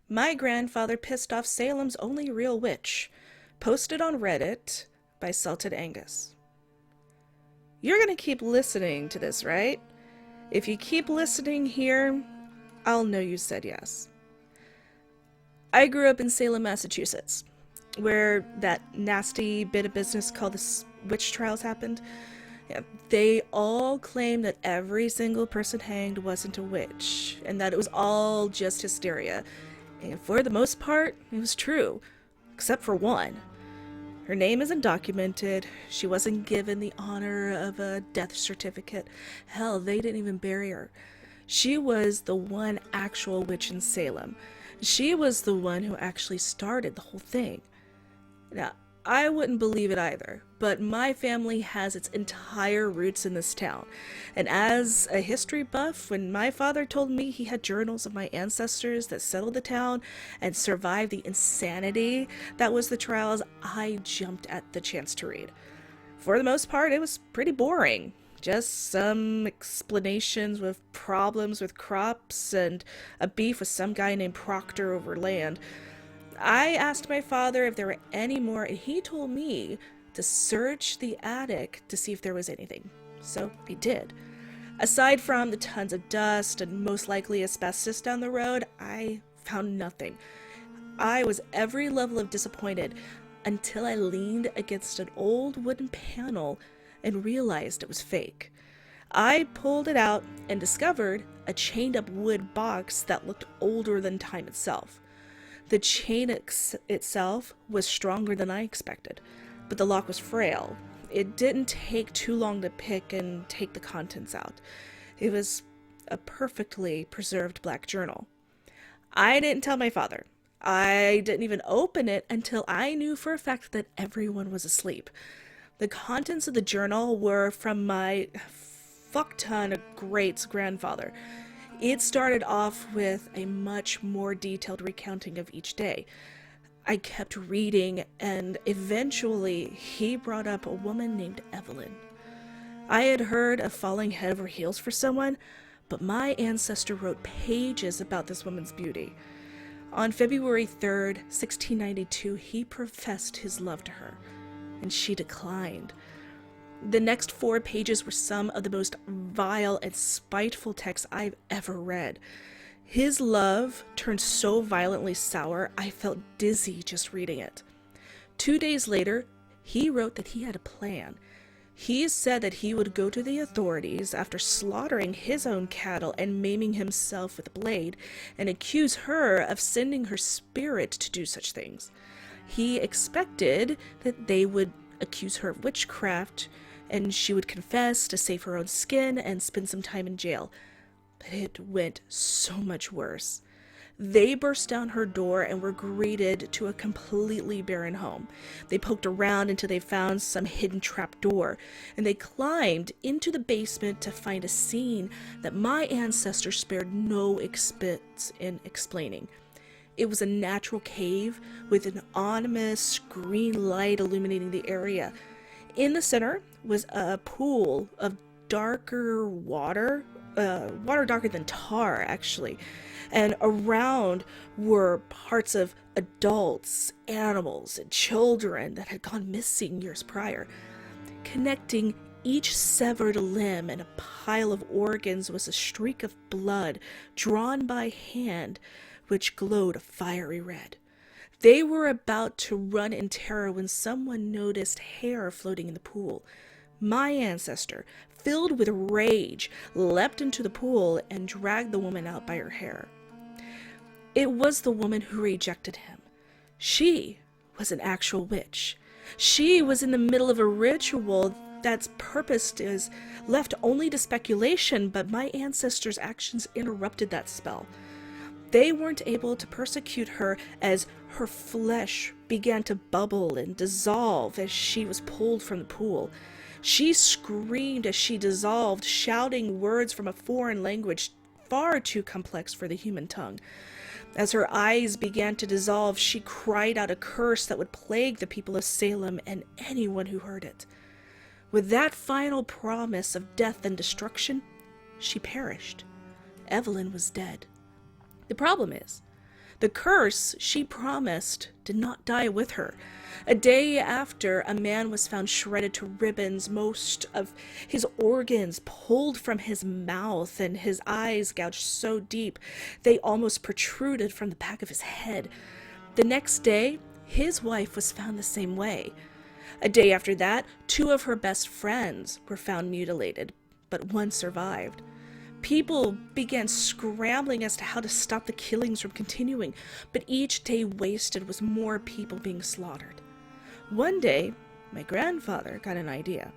My grandfather pissed off Salem's only real witch. Posted on Reddit by Salted Angus. You're gonna keep listening to this, right? If you keep listening here, I'll know you said yes. I grew up in Salem, Massachusetts, where that nasty bit of business called the witch trials happened. Yeah, they all claimed that every single person hanged wasn't a witch, and that it was all just hysteria. And for the most part, it was true, except for one. Her name isn't documented. She wasn't given the honor of a death certificate. Hell, they didn't even bury her. She was the one actual witch in Salem. She was the one who actually started the whole thing. Now, I wouldn't believe it either, but my family has its entire roots in this town. And as a history buff, when my father told me he had journals of my ancestors that settled the town and survived the insanity that was the trials, I jumped at the chance to read. For the most part, it was pretty boring. Just some explanations with problems with crops and a beef with some guy named Proctor over land. I asked my father if there were any more, and he told me to search the attic to see if there was anything. So I did. Aside from the tons of dust and most likely asbestos down the road, I found nothing. I was every level of disappointed until I leaned against an old wooden panel and realized it was fake. I pulled it out and discovered a chained up wood box that looked older than time itself. The chain itself was stronger than I expected, but the lock was frail. It didn't take too long to pick and take the contents out. It was a perfectly preserved black journal. I didn't tell my father. I didn't even open it until I knew for a fact that everyone was asleep. The contents of the journal were from my fuck ton of greats grandfather. It started off with a much more detailed recounting of each day. I kept reading, and eventually he brought up a woman named Evelynn. I had heard of falling head over heels for someone, but my ancestor wrote pages about this woman's beauty. On February 3rd, 1692, he professed his love to her, and she declined. The next 4 pages were some of the most vile and spiteful texts I've ever read. His love turned so violently sour, I felt dizzy just reading it. 2 days later, he wrote that he had a plan. He said that he would go to the authorities after slaughtering his own cattle and maiming himself with a blade and accuse her of sending her spirit to do such things. He expected that they would accuse her of witchcraft, and she would confess to save her own skin and spend some time in jail. But it went so much worse. They burst down her door and were greeted to a completely barren home. They poked around until they found some hidden trap door, and they climbed into the basement to find a scene that my ancestors spared no expense in explaining. It was a natural cave with an ominous green light illuminating the area. In the center was a pool of darker water, water darker than tar, actually. And around were parts of adults, animals, and children that had gone missing years prior. Connecting each severed limb and a pile of organs was a streak of blood drawn by hand, which glowed a fiery red. They were about to run in terror when someone noticed hair floating in the pool. My ancestor, filled with rage, leapt into the pool and dragged the woman out by her hair. It was the woman who rejected him. She was an actual witch. She was in the middle of a ritual that's purpose is left only to speculation, but my ancestors' actions interrupted that spell. They weren't able to persecute her as her flesh began to bubble and dissolve as she was pulled from the pool. She screamed as she dissolved, shouting words from a foreign language far too complex for the human tongue. As her eyes began to dissolve, she cried out a curse that would plague the people of Salem and anyone who heard it. With that final promise of death and destruction, she perished. Evelynn was dead. The problem is, The curse she promised did not die with her. A day after, a man was found shredded to ribbons, most of his organs pulled from his mouth, and his eyes gouged so deep they almost protruded from the back of his head. The next day, his wife was found the same way. A day after that, 2 of her best friends were found mutilated, but 1 survived. People began scrambling as to how to stop the killings from continuing, but each day wasted was more people being slaughtered. One day, my grandfather got an idea.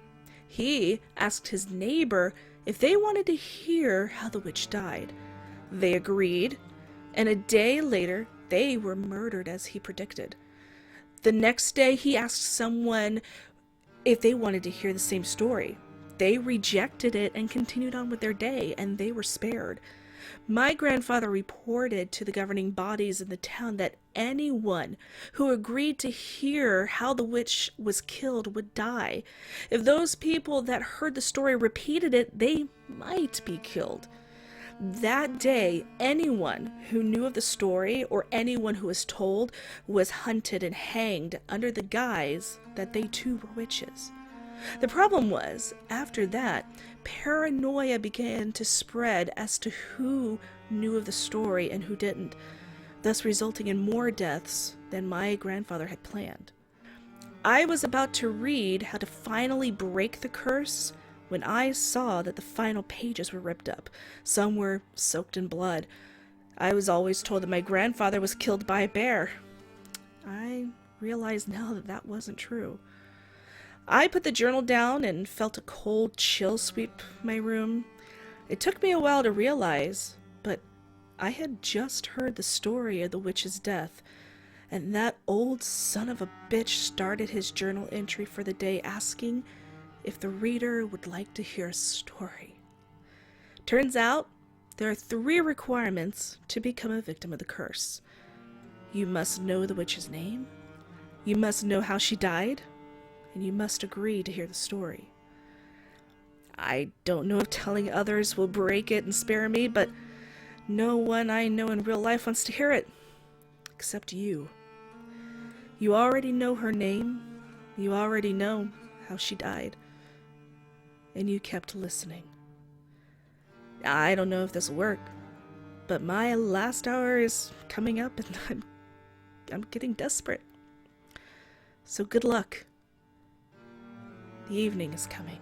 He asked his neighbor if they wanted to hear how the witch died. They agreed, and a day later, they were murdered as he predicted. The next day, he asked someone if they wanted to hear the same story. They rejected it and continued on with their day, and they were spared. My grandfather reported to the governing bodies in the town that anyone who agreed to hear how the witch was killed would die. If those people that heard the story repeated it, they might be killed. That day, anyone who knew of the story or anyone who was told was hunted and hanged under the guise that they too were witches. The problem was, after that, paranoia began to spread as to who knew of the story and who didn't, thus resulting in more deaths than my grandfather had planned. I was about to read how to finally break the curse when I saw that the final pages were ripped up. Some were soaked in blood. I was always told that my grandfather was killed by a bear. I realize now that that wasn't true. I put the journal down and felt a cold chill sweep my room. It took me a while to realize, but I had just heard the story of the witch's death, and that old son of a bitch started his journal entry for the day asking if the reader would like to hear a story. Turns out, there are 3 requirements to become a victim of the curse. You must know the witch's name, you must know how she died, and you must agree to hear the story. I don't know if telling others will break it and spare me, but no one I know in real life wants to hear it, except you. You already know her name, you already know how she died, and you kept listening. I don't know if this will work, but my last hour is coming up and I'm getting desperate. So good luck. The evening is coming.